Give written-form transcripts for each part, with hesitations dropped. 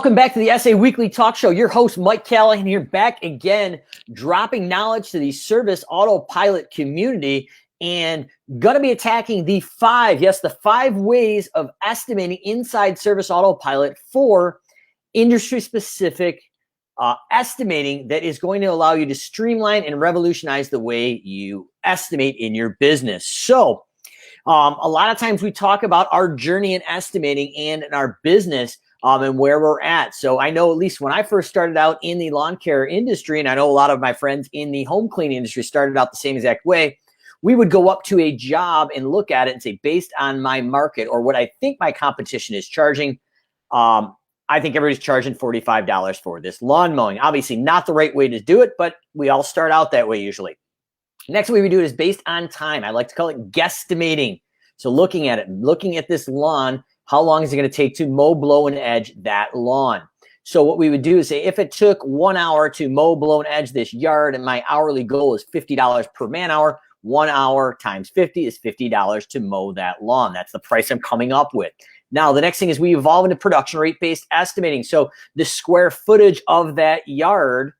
Welcome back to the SA Weekly Talk Show. Your host, Mike Callahan, here back again, dropping knowledge to the service autopilot community, and going to be attacking the five ways of estimating inside service autopilot for industry-specific estimating that is going to allow you to streamline and revolutionize the way you estimate in your business. So a lot of times we talk about our journey in estimating and in our business and where we're at. So I know, at least when I first started out in the lawn care industry, and I know a lot of my friends in the home cleaning industry started out the same exact way, we would go up to a job and look at it and say, based on my market or what I think my competition is charging, I think everybody's charging $45 for this lawn mowing. Obviously not the right way to do it, but we all start out that way usually. Next way we do it is based on time. I like to call it guesstimating. So looking at this lawn, how long is it going to take to mow, blow, and edge that lawn? So what we would do is say, if it took 1 hour to mow, blow, and edge this yard, and my hourly goal is $50 per man hour, 1 hour times 50 is $50 to mow that lawn. That's the price I'm coming up with. Now, the next thing is we evolve into production rate-based estimating. So the square footage of that yard,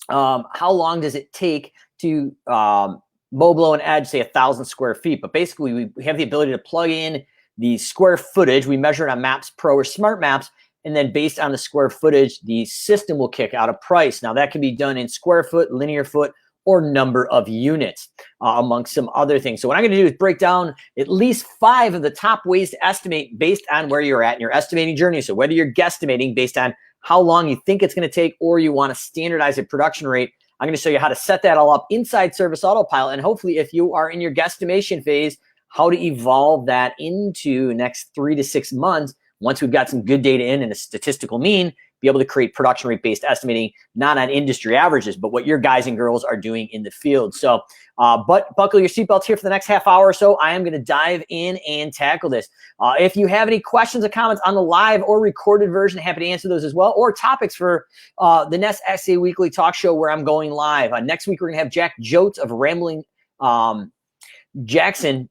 how long does it take to mow, blow, and edge, say 1,000 square feet? But basically, we have the ability to plug in the square footage. We measure it on Maps Pro or Smart Maps, and then based on the square footage, the system will kick out a price. Now, that can be done in square foot, linear foot, or number of units, amongst some other things. So what I'm going to do is break down at least 5 of the top ways to estimate based on where you're at in your estimating journey. So whether you're guesstimating based on how long you think it's going to take, or you want to standardize a production rate, I'm going to show you how to set that all up inside Service Autopilot. And hopefully, if you are in your guesstimation phase, how to evolve that into the next 3 to 6 months. Once we've got some good data in and a statistical mean, be able to create production rate-based estimating, not on industry averages, but what your guys and girls are doing in the field. So, but buckle your seatbelts here for the next half hour or so. I am going to dive in and tackle this. If you have any questions or comments on the live or recorded version, happy to answer those as well, or topics for the next SA Weekly Talk Show where I'm going live. Next week, we're going to have Jack Jotes of Rambling Jackson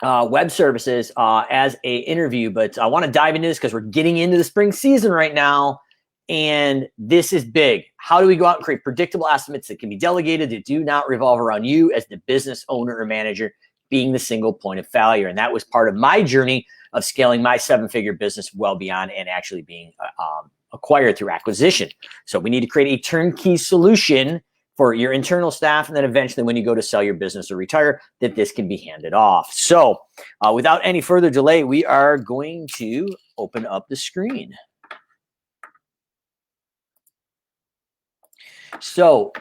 Web Services as a interview, but I want to dive into this because we're getting into the spring season right now, and this is big. How do we go out and create predictable estimates that can be delegated, that do not revolve around you as the business owner or manager being the single point of failure? And that was part of my journey of scaling my 7-figure business well beyond and actually being acquired through acquisition. So we need to create a turnkey solution for your internal staff, and then eventually when you go to sell your business or retire, that this can be handed off. So without any further delay, we are going to open up the screen. So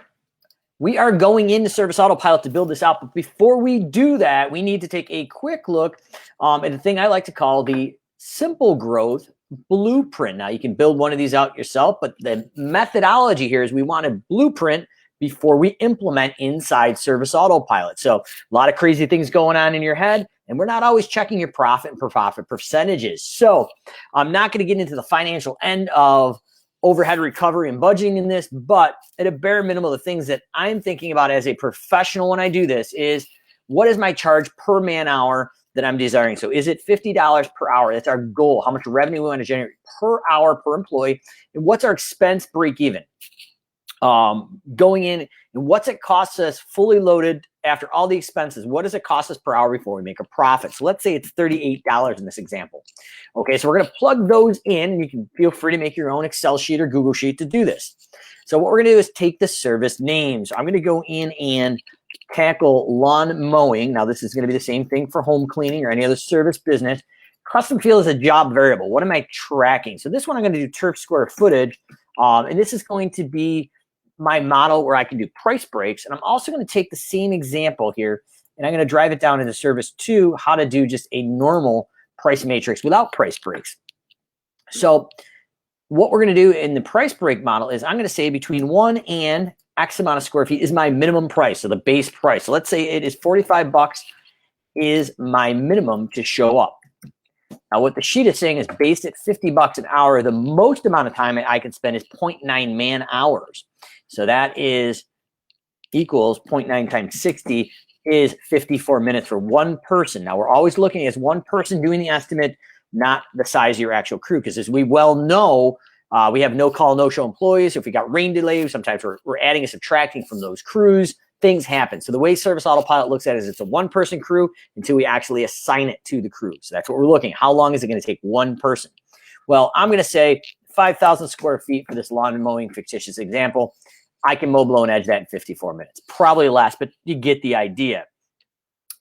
we are going into Service Autopilot to build this out, but before we do that, we need to take a quick look at the thing I like to call the SimpleGrowth blueprint. Now, you can build one of these out yourself, but the methodology here is we want a blueprint before we implement inside Service Autopilot. So a lot of crazy things going on in your head, and we're not always checking your profit and profit percentages. So I'm not going to get into the financial end of overhead recovery and budgeting in this, but at a bare minimum, the things that I'm thinking about as a professional when I do this is, what is my charge per man hour that I'm desiring? So is it $50 per hour? That's our goal. How much revenue we want to generate per hour per employee, and what's our expense break even? Going in, and what's it cost us fully loaded after all the expenses? What does it cost us per hour before we make a profit? So let's say it's $38 in this example. Okay, so we're going to plug those in, and you can feel free to make your own Excel sheet or Google sheet to do this. So what we're going to do is take the service names. I'm going to go in and tackle lawn mowing. Now, this is going to be the same thing for home cleaning or any other service business. Custom field is a job variable. What am I tracking? So this one I'm going to do turf square footage, and this is going to be my model where I can do price breaks. And I'm also going to take the same example here, and I'm going to drive it down into service 2, how to do just a normal price matrix without price breaks. So what we're going to do in the price break model is I'm going to say between 1 and X amount of square feet is my minimum price, so the base price. So let's say it is $45 is my minimum to show up. Now, what the sheet is saying is based at $50 an hour, the most amount of time I can spend is 0.9 man hours. So that is equals 0.9 times 60 is 54 minutes for one person. Now, we're always looking as one person doing the estimate, not the size of your actual crew. Because as we well know, we have no call, no show employees. If we got rain delays, sometimes we're adding and subtracting from those crews. Things happen. So the way Service Autopilot looks at it is it's a one-person crew until we actually assign it to the crew. So that's what we're looking at. How long is it going to take one person? Well, I'm going to say 5,000 square feet for this lawn mowing fictitious example. I can mow, blow, and edge that in 54 minutes. Probably less, but you get the idea.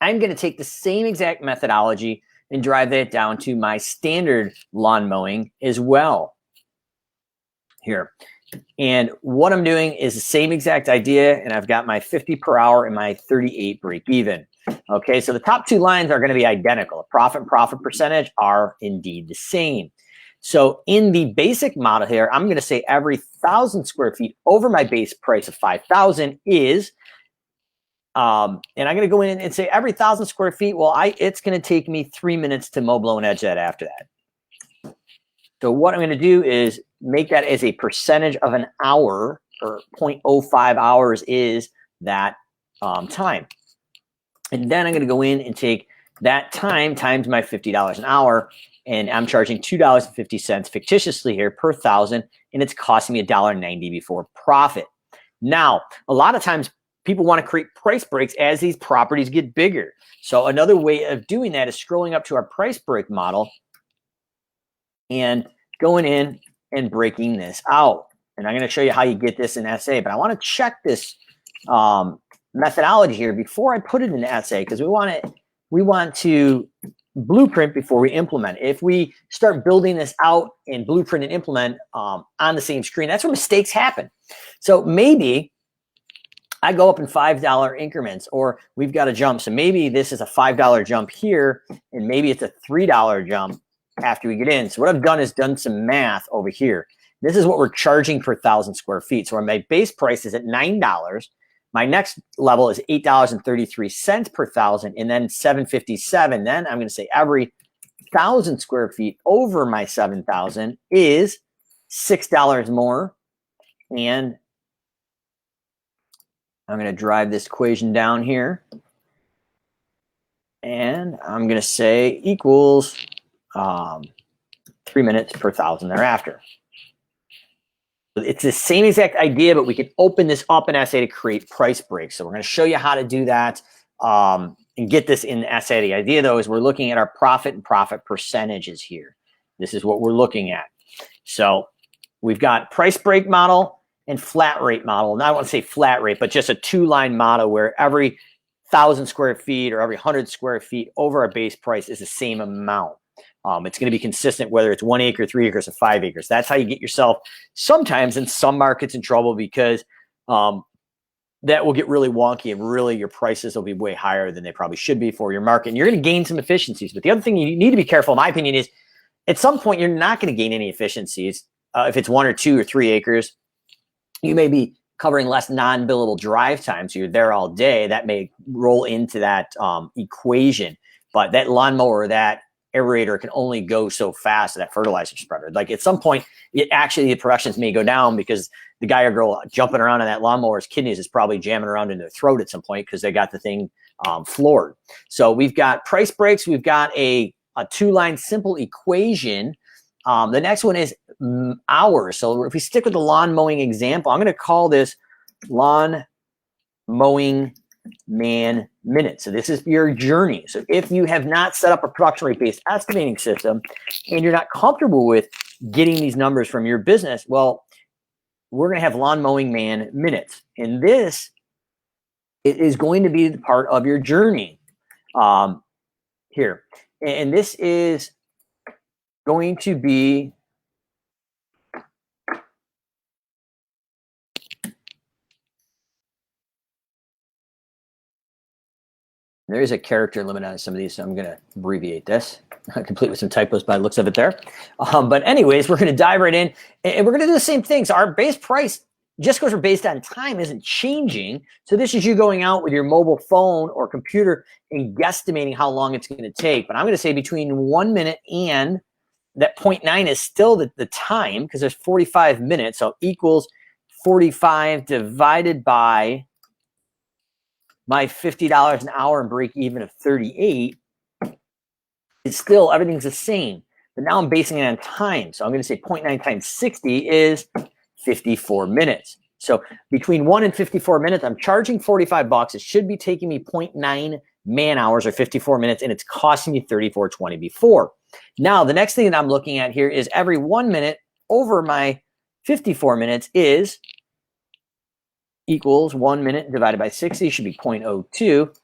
I'm going to take the same exact methodology and drive that down to my standard lawn mowing as well. Here. And what I'm doing is the same exact idea, and I've got my 50 per hour and my 38 break even. Okay, so the top two lines are going to be identical. The profit and profit percentage are indeed the same. So in the basic model here, I'm going to say every 1,000 square feet over my base price of 5,000 is, and I'm going to go in and say every 1,000 square feet, well, it's going to take me 3 minutes to mow, blow, and edge that after that. So what I'm going to do is make that as a percentage of an hour, or 0.05 hours is that time. And then I'm going to go in and take that time times my $50 an hour, and I'm charging $2.50 fictitiously here per 1,000, and it's costing me $1.90 before profit. Now, a lot of times people want to create price breaks as these properties get bigger. So another way of doing that is scrolling up to our price break model and going in and breaking this out. And I'm going to show you how you get this in SA, but I want to check this methodology here before I put it in SA, because we want to blueprint before we implement. If we start building this out and blueprint and implement on the same screen, that's where mistakes happen. So maybe I go up in $5 increments, or we've got a jump. So maybe this is a $5 jump here, and maybe it's a $3 jump after we get in. So what I've done is done some math over here. This is what we're charging per 1,000 square feet. So my base price is at $9. My next level is $8.33 per 1,000, and then $7.57. Then I'm going to say every 1,000 square feet over my 7,000 is $6 more. And I'm going to drive this equation down here. And I'm going to say equals 3 minutes per 1,000 thereafter. It's the same exact idea, but we can open this up in SA to create price breaks. So we're going to show you how to do that and get this in SA. The idea, though, is we're looking at our profit and profit percentages here. This is what we're looking at. So we've got price break model and flat rate model. Now I won't say flat rate, but just a two-line model where every 1,000 square feet or every 100 square feet over a base price is the same amount. It's going to be consistent whether it's 1 acre, 3 acres, or 5 acres. That's how you get yourself sometimes in some markets in trouble, because that will get really wonky, and really your prices will be way higher than they probably should be for your market. And you're going to gain some efficiencies. But the other thing you need to be careful, in my opinion, is at some point you're not going to gain any efficiencies. If it's 1 or 2 or 3 acres, you may be covering less non-billable drive time. So you're there all day. That may roll into that equation. But that lawnmower, that aerator can only go so fast, that fertilizer spreader. Like at some point, the productions may go down because the guy or girl jumping around on that lawnmower's kidneys is probably jamming around in their throat at some point because they got the thing floored. So we've got price breaks. We've got a two-line simple equation. The next one is hours. So if we stick with the lawn mowing example, I'm going to call this lawn mowing man minutes. So this is your journey. So if you have not set up a production rate based estimating system and you're not comfortable with getting these numbers from your business, well, we're going to have lawn mowing man minutes. And this is going to be the part of your journey here. And this is going to be there is a character limit on some of these, so I'm going to abbreviate this, complete with some typos by the looks of it there. But anyways, we're going to dive right in, and we're going to do the same thing. So our base price, just because we're based on time, isn't changing. So this is you going out with your mobile phone or computer and guesstimating how long it's going to take. But I'm going to say between 1 minute and that 0.9 is still the time, because there's 45 minutes. So equals 45 divided by my $50 an hour and break even of 38. It's still, everything's the same. but now I'm basing it on time. So I'm going to say 0.9 times 60 is 54 minutes. So between 1 and 54 minutes, I'm charging $45. It should be taking me 0.9 man hours or 54 minutes, and it's costing me $34.20 before. Now, the next thing that I'm looking at here is every 1 minute over my 54 minutes is equals 1 minute divided by 60 should be 0.02,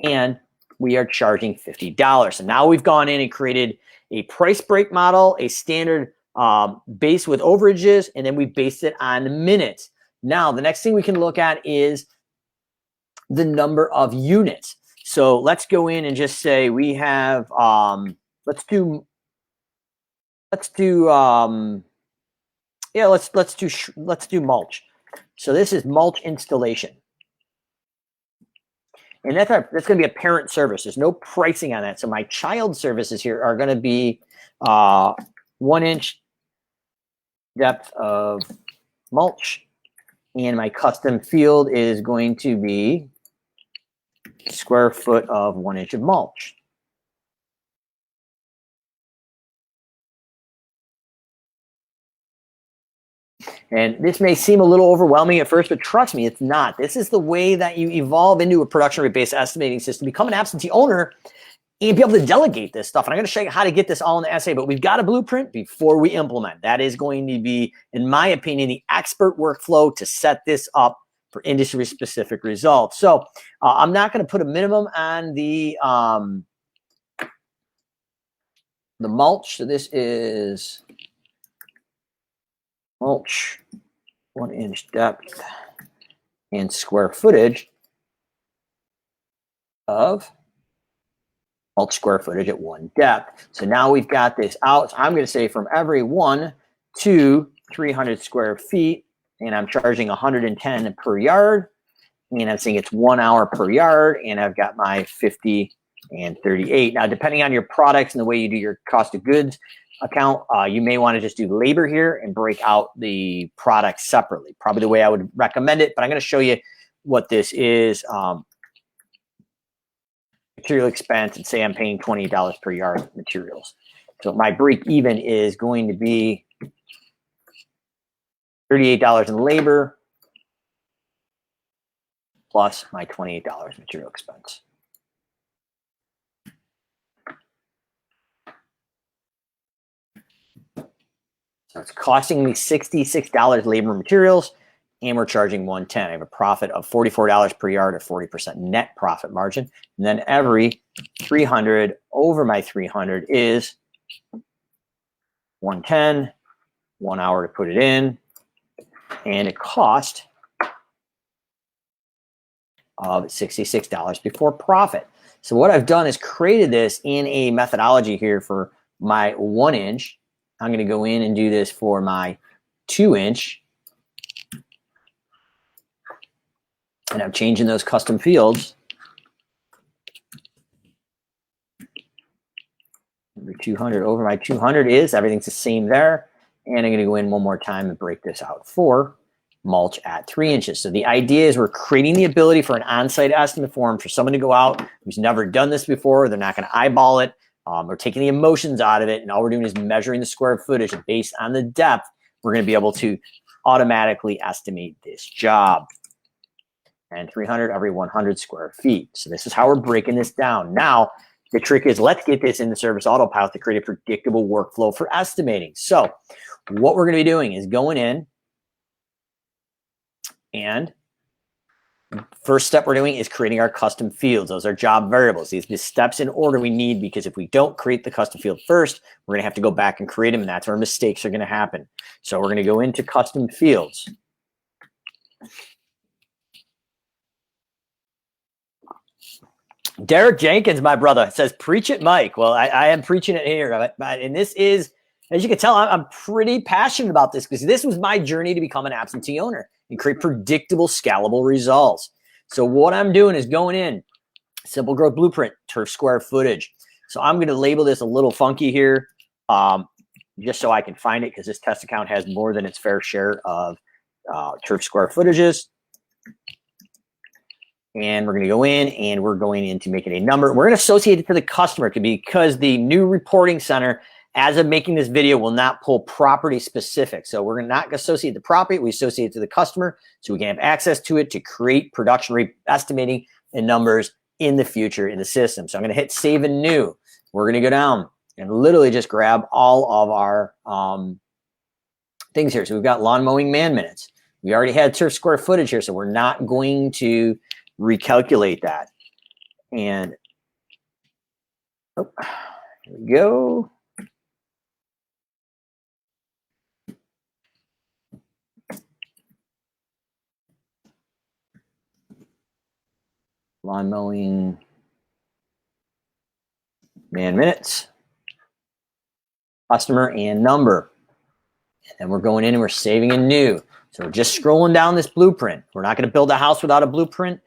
and we are charging $50. So now we've gone in and created a price break model, a standard base with overages, and then we based it on minutes. Now, the next thing we can look at is the number of units. So let's go in and just say we have, let's do mulch. So this is mulch installation. And that's going to be a parent service. There's no pricing on that. So my child services here are going to be 1 inch depth of mulch. And my custom field is going to be square foot of 1 inch of mulch. And this may seem a little overwhelming at first, but trust me, it's not. This is the way that you evolve into a production rate-based estimating system, become an absentee owner, and be able to delegate this stuff. And I'm going to show you how to get this all in the essay, but we've got a blueprint before we implement. That is going to be, in my opinion, the expert workflow to set this up for industry-specific results. So I'm not going to put a minimum on the mulch. So this is mulch, 1 inch depth, and square footage of mulch square footage at 1 depth. So now we've got this out. So I'm going to say from every 1 to 300 square feet, and I'm charging 110 per yard, and I'm saying it's 1 hour per yard, and I've got my 50 and 38. Now, depending on your products and the way you do your cost of goods account, you may want to just do labor here and break out the product separately. Probably the way I would recommend it, but I'm going to show you what this is. Material expense, and say I'm paying $28 per yard of materials. So my break even is going to be $38 in labor plus my $28 material expense. So it's costing me $66 labor and materials, and we're charging $110. I have a profit of $44 per yard, or 40% net profit margin. And then every 300 over my 300 is 110, 1 hour to put it in, and a cost of $66 before profit. So what I've done is created this in a methodology here for my 1 inch. I'm going to go in and do this for my 2 inch. And I'm changing those custom fields. Every 200 over my 200 is, everything's the same there. And I'm going to go in one more time and break this out for mulch at 3 inches. So the idea is we're creating the ability for an on-site estimate form for someone to go out who's never done this before. They're not going to eyeball it. We're taking the emotions out of it, and all we're doing is measuring the square footage, and based on the depth, we're going to be able to automatically estimate this job. And 300 every 100 square feet. So this is how we're breaking this down. Now, the trick is, let's get this in the service autopilot to create a predictable workflow for estimating. So what we're going to be doing is going in, and first step we're doing is creating our custom fields. Those are job variables. These are the steps in order we need, because if we don't create the custom field first, we're going to have to go back and create them, and that's where mistakes are going to happen. So we're going to go into custom fields. Derek Jenkins, my brother, says, preach it, Mike. Well, I am preaching it here. And this is, as you can tell, I'm pretty passionate about this, because this was my journey to become an absentee owner and create predictable, scalable results. So what I'm doing is going in, SimpleGrowth Blueprint, turf square footage. So I'm going to label this a little funky here, just so I can find it, because this test account has more than its fair share of turf square footages. And we're going to go in, and we're going in to make it a number. We're going to associate it to the customer, because the new reporting center as of making this video, will not pull property specific. So we're not going to associate the property. We associate it to the customer so we can have access to it to create production rate estimating and numbers in the future in the system. So I'm going to hit save and new. We're going to go down and literally just grab all of our things here. So we've got lawn mowing man minutes. We already had turf square footage here, so we're not going to recalculate that. And oh, here we go. Lawn mowing man minutes, customer and number. And then we're going in and we're saving a new. So we're just scrolling down this blueprint. We're not going to build a house without a blueprint.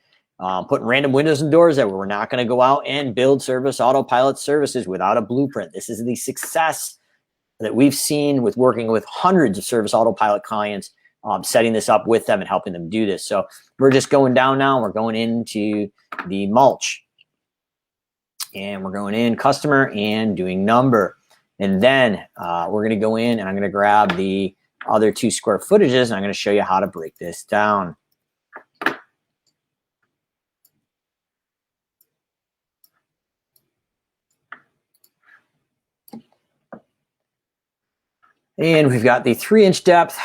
Putting random windows and doors everywhere. We're not going to go out and build service autopilot services without a blueprint. This is the success that we've seen with working with hundreds of service autopilot clients, setting this up with them and helping them do this. So we're just going down now. We're going into the mulch. And we're going in customer and doing number. And then we're going to go in and I'm going to grab the other 2 square footages and I'm going to show you how to break this down. And we've got the 3-inch depth.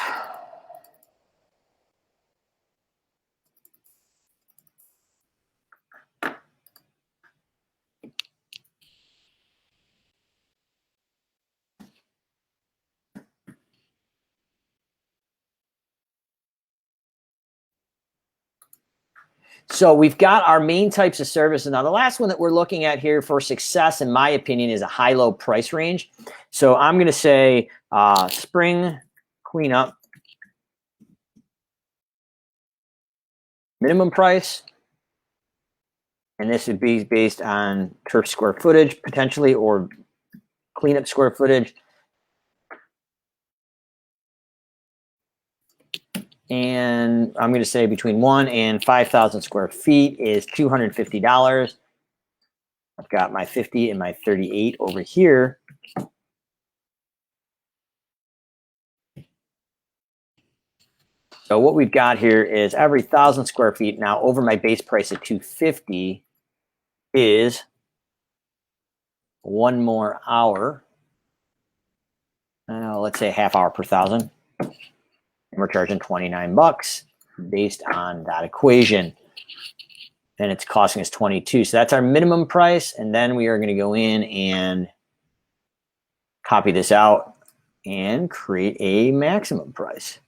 So we've got our main types of services. Now, the last one that we're looking at here for success, in my opinion, is a high-low price range. So I'm going to say spring cleanup, minimum price. And this would be based on turf square footage, potentially, or cleanup square footage. And I'm going to say between 1 and 5,000 square feet is $250. I've got my 50 and my 38 over here. So what we've got here is every 1,000 square feet now over my base price of $250 is 1 more hour. Let's say a half hour per 1,000. And we're charging $29 based on that equation. And it's costing us $22. So that's our minimum price. And then we are going to go in and copy this out and create a maximum price.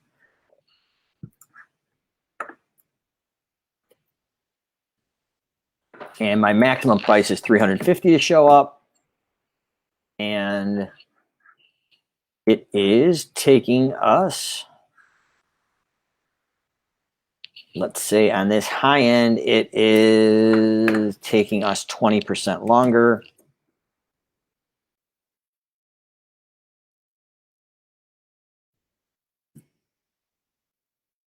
And my maximum price is $350 to show up. And it is taking us, let's say on this high end, it is taking us 20% longer.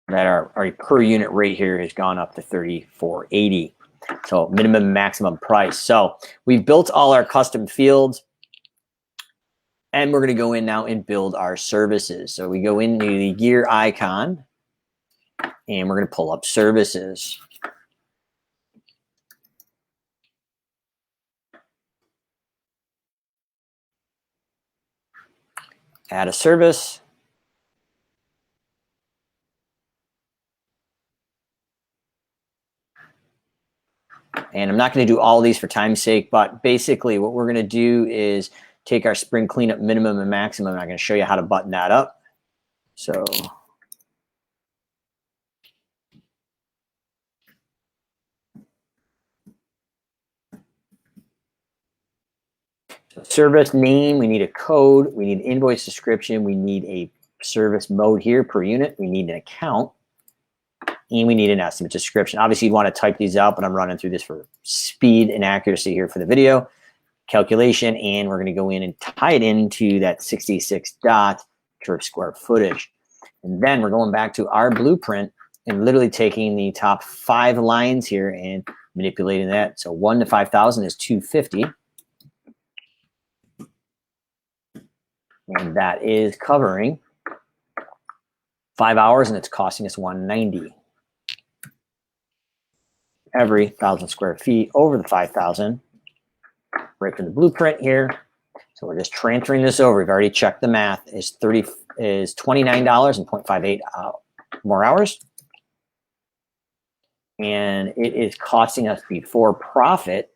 That our per unit rate here has gone up to $34.80. So minimum and maximum price. So we've built all our custom fields. And we're going to go in now and build our services. So we go into the gear icon. And we're going to pull up services. Add a service. And I'm not going to do all of these for time's sake, but basically what we're going to do is take our spring cleanup minimum and maximum. And I'm going to show you how to button that up. So service name, we need a code, we need invoice description, we need a service mode here per unit, we need an account, and we need an estimate description. Obviously, you want to type these out, but I'm running through this for speed and accuracy here for the video. Calculation, and we're going to go in and tie it into that 66 dot turf square footage. And then we're going back to our blueprint and literally taking the top 5 lines here and manipulating that. So 1 to 5,000 is 250. And that is covering 5 hours, and it's costing us $190. Every 1,000 square feet over the 5,000, right from the blueprint here. So we're just transferring this over. We've already checked the math. Is $29 and 0.58 more hours. And it is costing us before profit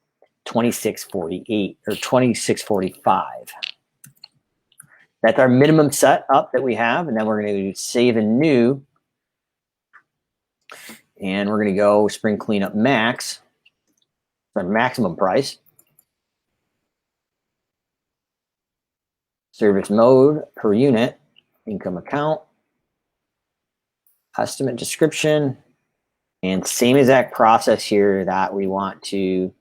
$26.48 or $26.45. That's our minimum setup that we have, and then we're going to save and new. And we're going to go spring cleanup max, our maximum price. Service mode per unit, income account, estimate description, and same exact process here that we want to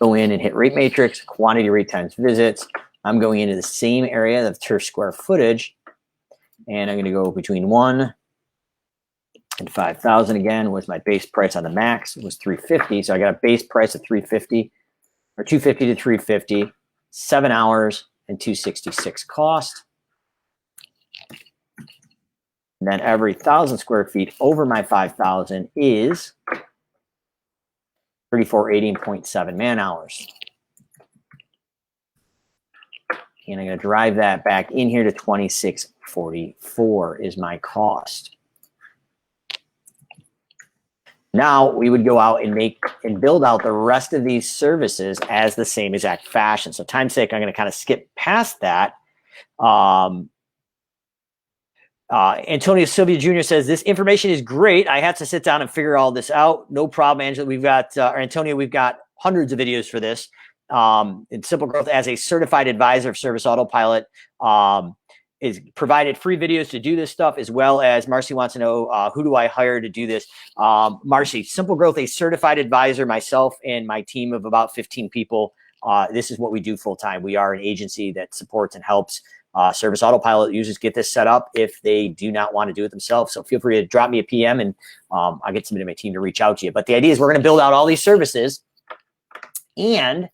go in and hit rate matrix, quantity rate times visits. I'm going into the same area of turf square footage, and I'm going to go between 1 and 5,000 again. Was my base price on the max. It was $350, so I got a base price of $350 or $250 to $350, 7 hours and $266 cost. And then every 1,000 square feet over my 5,000 is 3418.7 man hours. And I'm going to drive that back in here to 2644 is my cost. Now we would go out and make and build out the rest of these services as the same exact fashion. So time's sake, I'm going to kind of skip past that. Antonio Sylvia Jr. says, this information is great. I had to sit down and figure all this out. No problem, Angela. We've got, or Antonio, we've got hundreds of videos for this. And SimpleGrowth, as a certified advisor of Service Autopilot, is provided free videos to do this stuff, as well as Marcy wants to know, who do I hire to do this? Marcy, SimpleGrowth, a certified advisor, myself and my team of about 15 people. This is what we do full time. We are an agency that supports and helps Service Autopilot users get this set up if they do not want to do it themselves. So feel free to drop me a PM, and I'll get somebody in my team to reach out to you. But the idea is we're going to build out all these services, and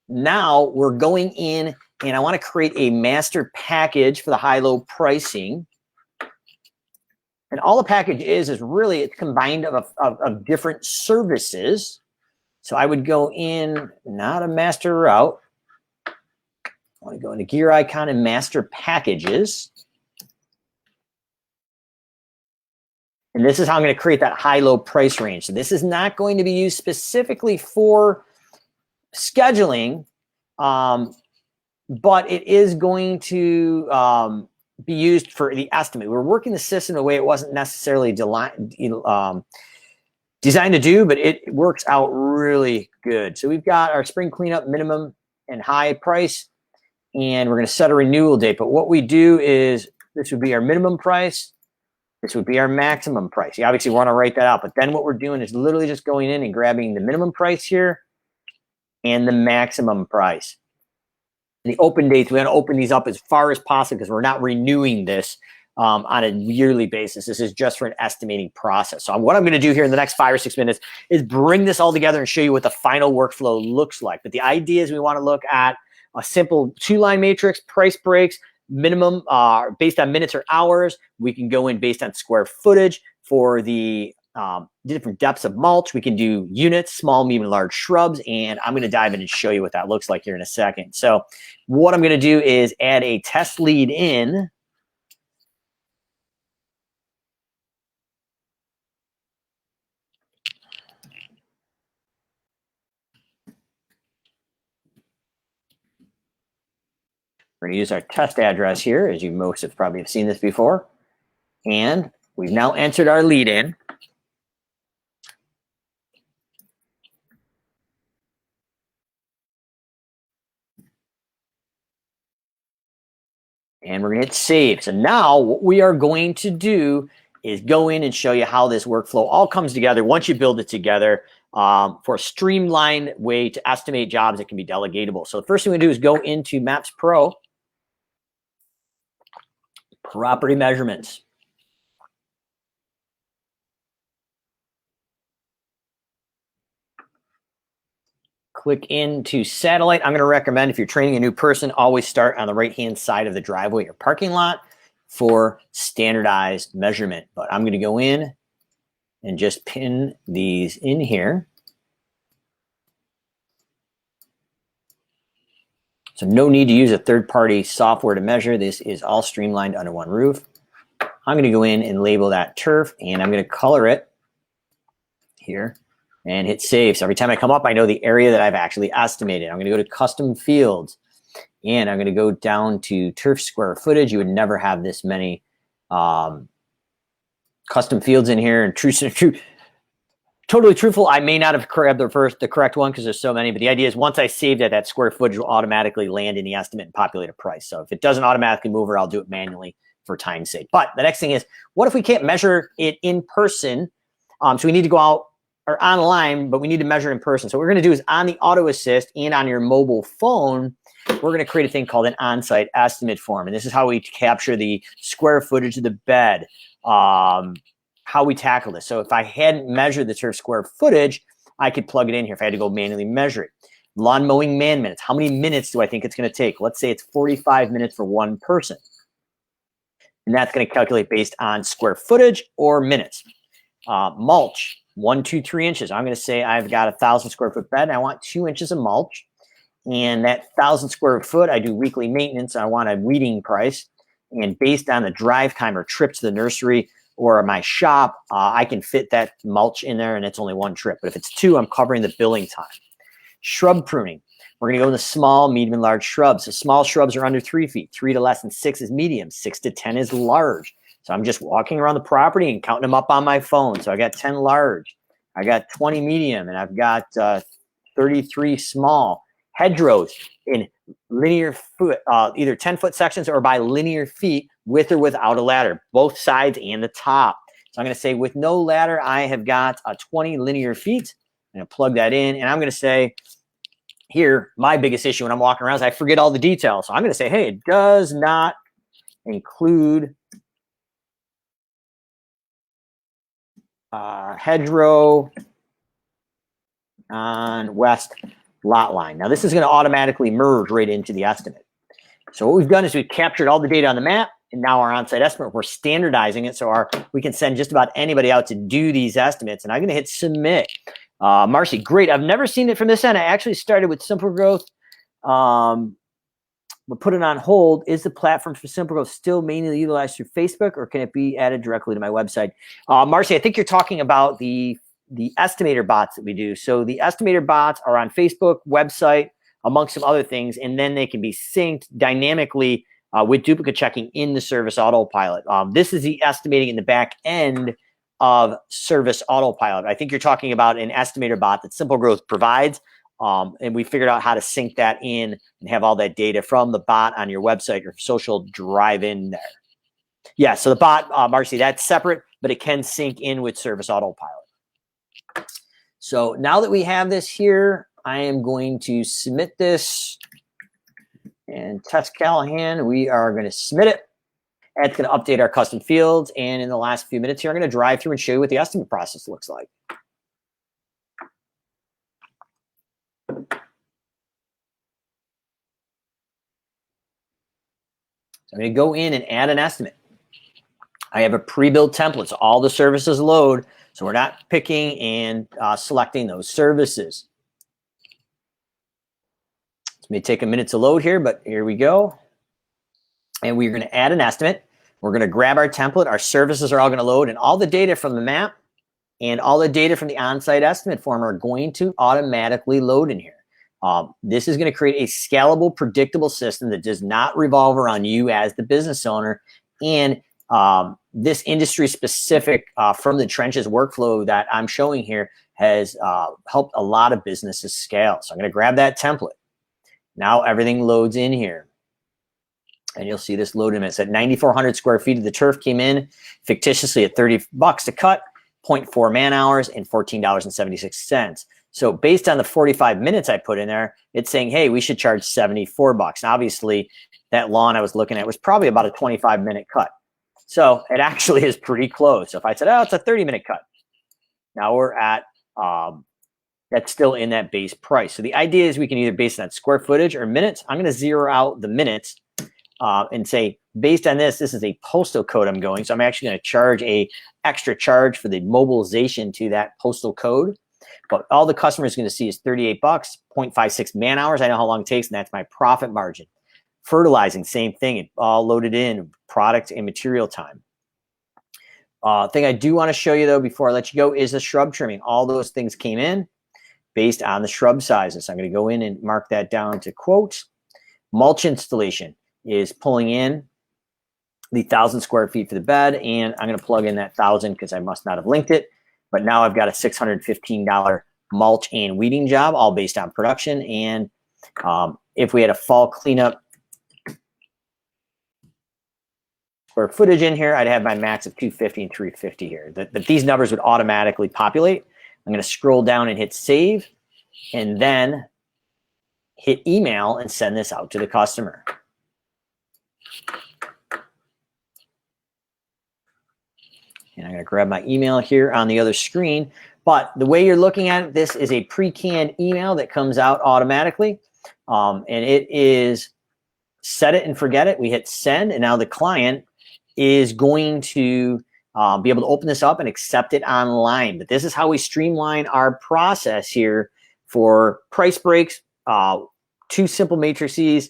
now we're going in, and I want to create a master package for the high-low pricing. And all the package is really, it's combined of different services. So I would go in, not a master route. I want to go into gear icon and master packages. And this is how I'm going to create that high-low price range. So this is not going to be used specifically for scheduling, but it is going to be used for the estimate. We're working the system in a way it wasn't necessarily designed to do, but it works out really good. So we've got our spring cleanup minimum and high price, and we're going to set a renewal date. But what we do is, this would be our minimum price. This would be our maximum price. You obviously want to write that out, but then what we're doing is literally just going in and grabbing the minimum price here and the maximum price. The open dates, we want to open these up as far as possible because we're not renewing this on a yearly basis. This is just for an estimating process. So what I'm going to do here in the next 5 or 6 minutes is bring this all together and show you what the final workflow looks like. But the idea is we want to look at a simple 2-line matrix, price breaks, minimum based on minutes or hours. We can go in based on square footage for the different depths of mulch. We can do units, small, medium, and large shrubs, and I'm going to dive in and show you what that looks like here in a second. So what I'm going to do is add a test lead in. We're going to use our test address here, as you most have probably seen this before. And we've now entered our lead in. And we're going to hit save. So now what we are going to do is go in and show you how this workflow all comes together once you build it together for a streamlined way to estimate jobs that can be delegatable. So the first thing we do is go into Maps Pro, property measurements. Click into satellite. I'm going to recommend, if you're training a new person, always start on the right-hand side of the driveway or parking lot for standardized measurement. But I'm going to go in and just pin these in here. So no need to use a third-party software to measure. This is all streamlined under one roof. I'm going to go in and label that turf, and I'm going to color it here and hit save. So every time I come up, I know the area that I've actually estimated. I'm going to go to custom fields, and I'm going to go down to turf square footage. You would never have this many custom fields in here. And totally truthful, I may not have grabbed the correct one because there's so many, but the idea is once I save that square footage will automatically land in the estimate and populate a price. So if it doesn't automatically move, I'll do it manually for time's sake. But the next thing is, what if we can't measure it in person? So we need to go out or online, but we need to measure in person. So what we're going to do is on the auto assist and on your mobile phone, we're going to create a thing called an on-site estimate form. And this is how we capture the square footage of the bed, how we tackle this. So if I hadn't measured the turf square footage, I could plug it in here if I had to go manually measure it. Lawn mowing man minutes. How many minutes do I think it's going to take? Let's say it's 45 minutes for one person. And that's going to calculate based on square footage or minutes. Mulch, 1, 2, 3 inches. I'm going to say I've got 1,000 square foot bed and I want 2 inches of mulch. And that 1,000 square foot, I do weekly maintenance. I want a weeding price. And based on the drive time or trip to the nursery or my shop, I can fit that mulch in there and it's only one trip. But if it's 2, I'm covering the billing time. Shrub pruning. We're going to go in the small, medium, and large shrubs. So small shrubs are under 3 feet. 3 to less than 6 is medium. 6 to 10 is large. So I'm just walking around the property and counting them up on my phone. So I got 10 large. I got 20 medium. And I've got 33 small. Hedgerows in linear foot, either 10-foot sections or by linear feet with or without a ladder. Both sides and the top. So I'm going to say with no ladder, I have got 20 linear feet. I'm going to plug that in. And I'm going to say, here, my biggest issue when I'm walking around is I forget all the details. So I'm going to say, hey, it does not include hedgerow on west lot line. Now, this is going to automatically merge right into the estimate. So what we've done is we've captured all the data on the map, and now our on-site estimate, we're standardizing it so we can send just about anybody out to do these estimates. And I'm going to hit submit. Marcy, great. I've never seen it from this end. I actually started with SimpleGrowth. We'll put it on hold. Is the platform for SimpleGrowth still mainly utilized through Facebook, or can it be added directly to my website? Marcy, I think you're talking about the estimator bots that we do. So the estimator bots are on Facebook, website, amongst some other things, and then they can be synced dynamically with duplicate checking in the Service Autopilot. This is the estimating in the back end of Service Autopilot. I think you're talking about an estimator bot that SimpleGrowth provides, and we figured out how to sync that in and have all that data from the bot on your website or social drive in there. Yeah, so the bot, Marcy, that's separate, but it can sync in with Service Autopilot. So now that we have this here, I am going to submit this and test Callahan. We are going to submit it. It's going to update our custom fields. And in the last few minutes here, I'm going to drive through and show you what the estimate process looks like. So I'm going to go in and add an estimate. I have a pre-built template, so all the services load. So we're not picking and selecting those services. It may take a minute to load here, but here we go. And we're going to add an estimate. We're going to grab our template. Our services are all going to load, and all the data from the map and all the data from the on-site estimate form are going to automatically load in here. This is going to create a scalable, predictable system that does not revolve around you as the business owner. And this industry-specific from the trenches workflow that I'm showing here has helped a lot of businesses scale. So I'm going to grab that template. Now everything loads in here. And you'll see this load in it. It's at 9,400 square feet of the turf came in fictitiously at $30 to cut, 0.4 man hours, and $14.76. So based on the 45 minutes I put in there, it's saying, hey, we should charge $74. And obviously, that lawn I was looking at was probably about a 25-minute cut. So it actually is pretty close. So if I said, oh, it's a 30-minute cut. Now we're at that's still in that base price. So the idea is we can either base it on square footage or minutes. I'm going to zero out the minutes and say, based on this, this is a postal code I'm going. So I'm actually going to charge a extra charge for the mobilization to that postal code. But all the customer is going to see is 38 bucks, 0.56 man hours. I know how long it takes, and that's my profit margin. Fertilizing, same thing. It all loaded in, product and material time. Thing I do want to show you, though, before I let you go, is the shrub trimming. All those things came in based on the shrub sizes. So I'm going to go in and mark that down to quotes. Mulch installation is pulling in the 1,000 square feet for the bed, and I'm going to plug in that 1,000 because I must not have linked it. But now I've got a $615 mulch and weeding job, all based on production. And if we had a fall cleanup square footage in here, I'd have my max of 250 and 350 here. That these numbers would automatically populate. I'm going to scroll down and hit save, and then hit email and send this out to the customer. And I'm going to grab my email here on the other screen. But the way you're looking at it, this is a pre-canned email that comes out automatically. And it is set it and forget it. We hit send, and now the client is going to be able to open this up and accept it online. But this is how we streamline our process here for price breaks, 2 simple matrices,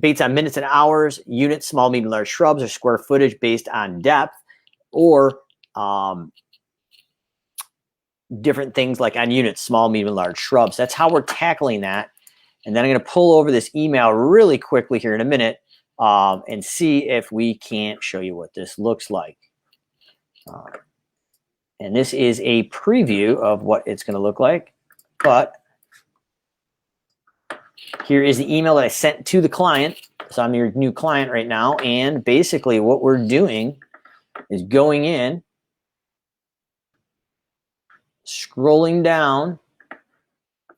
based on minutes and hours, units, small, medium, large shrubs, or square footage based on depth, or different things like on units, small, medium, large shrubs. That's how we're tackling that. And then I'm going to pull over this email really quickly here in a minute and see if we can't show you what this looks like. And this is a preview of what it's going to look like. But here is the email that I sent to the client. So I'm your new client right now. And basically what we're doing is going in, scrolling down,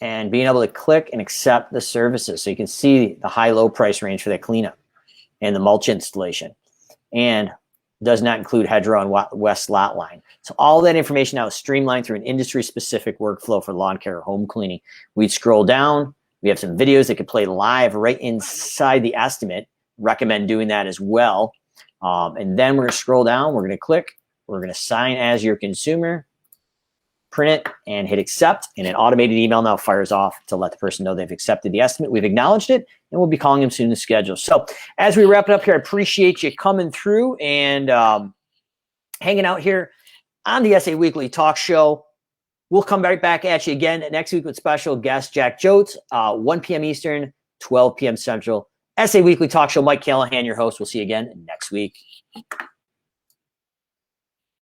and being able to click and accept the services. So you can see the high-low price range for that cleanup and the mulch installation. And does not include hedgerow and west lot line. So all that information now is streamlined through an industry-specific workflow for lawn care or home cleaning. We'd scroll down. We have some videos that could play live right inside the estimate. Recommend doing that as well. And then we're going to scroll down. We're going to click. We're going to sign as your consumer, print it, and hit accept. And an automated email now fires off to let the person know they've accepted the estimate. We've acknowledged it, and we'll be calling them soon to schedule. So as we wrap it up here, I appreciate you coming through and hanging out here on the SA Weekly Talk Show. We'll come right back at you again next week with special guest Jack Jotes, 1 p.m. Eastern, 12 p.m. Central. SA Weekly Talk Show, Mike Callahan, your host. We'll see you again next week.